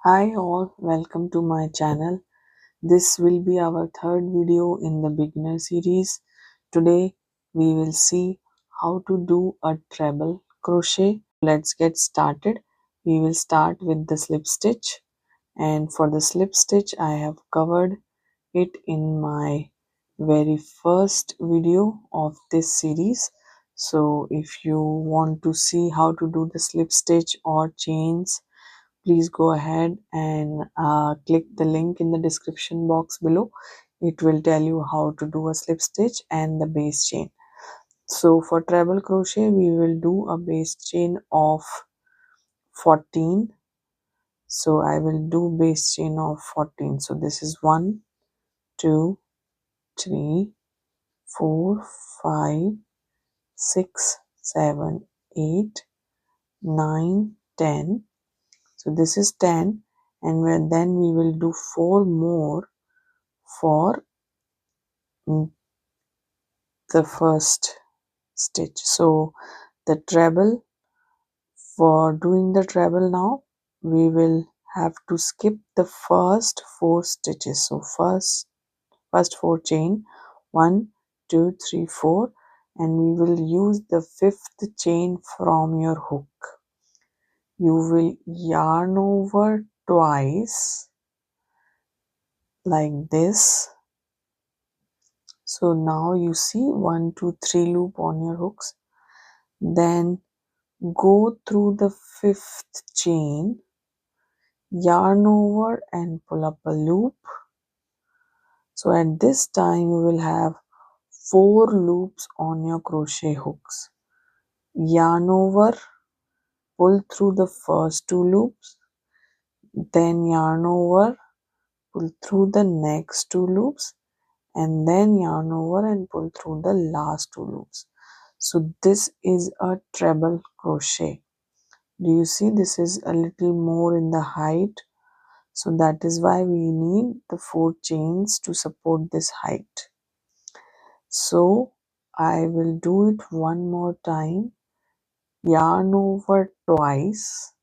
Hi all, welcome to my channel. This will be our third video in the beginner series. Today we will see how to do a treble crochet. Let's get started. We will start with the slip stitch, and for the slip stitch I have covered it in my very first video of this series. So if you want to see how to do the slip stitch or chains, please go ahead and click the link in the description box below. It will tell you how to do a slip stitch and the base chain. So for treble crochet we will do a base chain of 14. So I will do base chain of 14. So this is 1 2 3 4 5 6 7 8 9 10. So this is 10, and then we will do 4 more for the first stitch. So the treble, for doing the treble now, we will have to skip the first 4 stitches. So first 4 chain, 1 2 3 4, and we will use the 5th chain from your hook. You will yarn over twice like this. So now you see 1 2 3 loop on your hooks. Then go through the 5th chain, yarn over and pull up a loop. So at this time you will have 4 loops on your crochet hooks. Yarn over, pull through the first 2 loops, then yarn over, pull through the next 2 loops, and then yarn over and pull through the last 2 loops. So this is a treble crochet. Do you see, this is a little more in the height? So that is why we need the 4 chains to support this height. So I will do it one more time. Yarn over twice,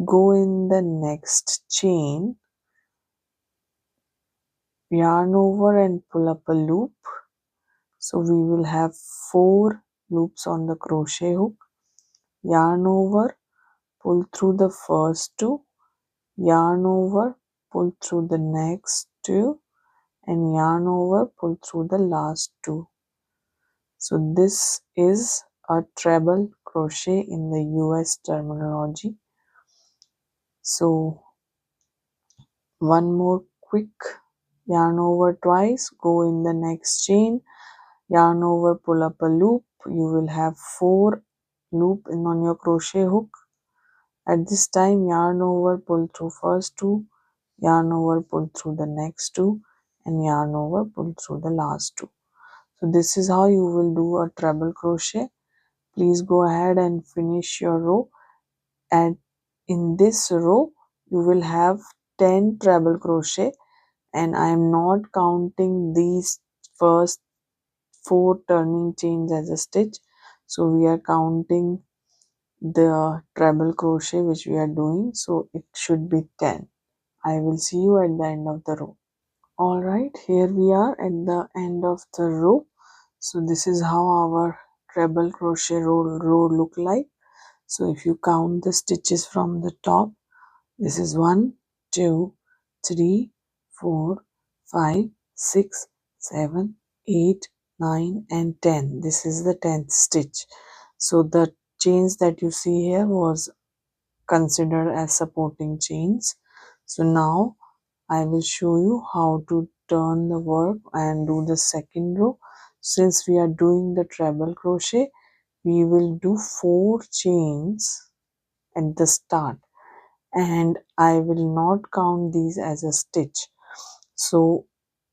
go in the next chain, yarn over and pull up a loop. So we will have 4 loops on the crochet hook. Yarn over, pull through the first 2, yarn over, pull through the next 2, and yarn over, pull through the last 2. So this is a treble crochet in the US terminology. So one more quick, yarn over twice, go in the next chain, yarn over, pull up a loop. You will have 4 loop in on your crochet hook. At this time, yarn over, pull through first 2, yarn over, pull through the next 2, and yarn over, pull through the last 2. So this is how you will do a treble crochet. Please go ahead and finish your row, and in this row you will have 10 treble crochet, and I am not counting these first 4 turning chains as a stitch. So we are counting the treble crochet which we are doing, so it should be 10. I will see you at the end of the row. Alright, here we are at the end of the row. So this is how our treble crochet row look like. So if you count the stitches from the top, this is 1 2 3 4 5 6 7 8 9 and 10. This is the 10th stitch. So the chains that you see here was considered as supporting chains. So now I will show you how to turn the work and do the second row. Since we are doing the treble crochet, we will do 4 chains at the start, and I will not count these as a stitch. So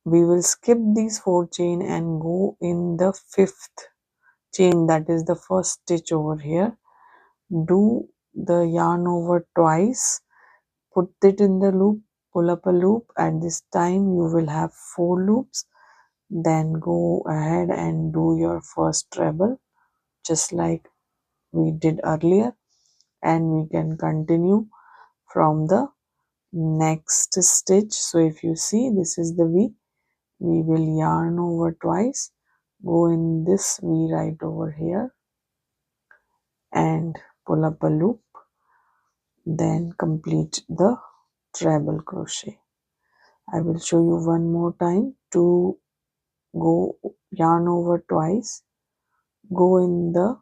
we will skip these 4 chain and go in the 5th chain, that is the first stitch over here. Do the yarn over twice, put it in the loop, pull up a loop. At this time you will have 4 loops. Then go ahead and do your first treble just like we did earlier, and we can continue from the next stitch. So if you see, this is the V. We will yarn over twice, go in this V right over here and pull up a loop, then complete the treble crochet. I will show you one more time. To go yarn over twice, go in the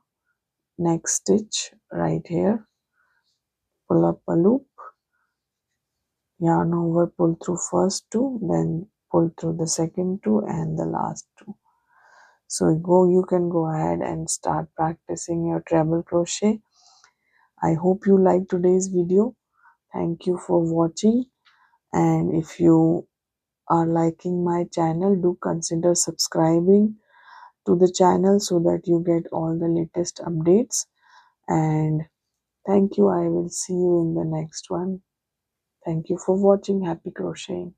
next stitch right here, pull up a loop, yarn over, pull through first two, then pull through the second two and the last two. So you can go ahead and start practicing your treble crochet. I hope you liked today's video. Thank you for watching, and if you are liking my channel, do consider subscribing to the channel so that you get all the latest updates. And thank you. I will see you in the next one. Thank you for watching. Happy crocheting.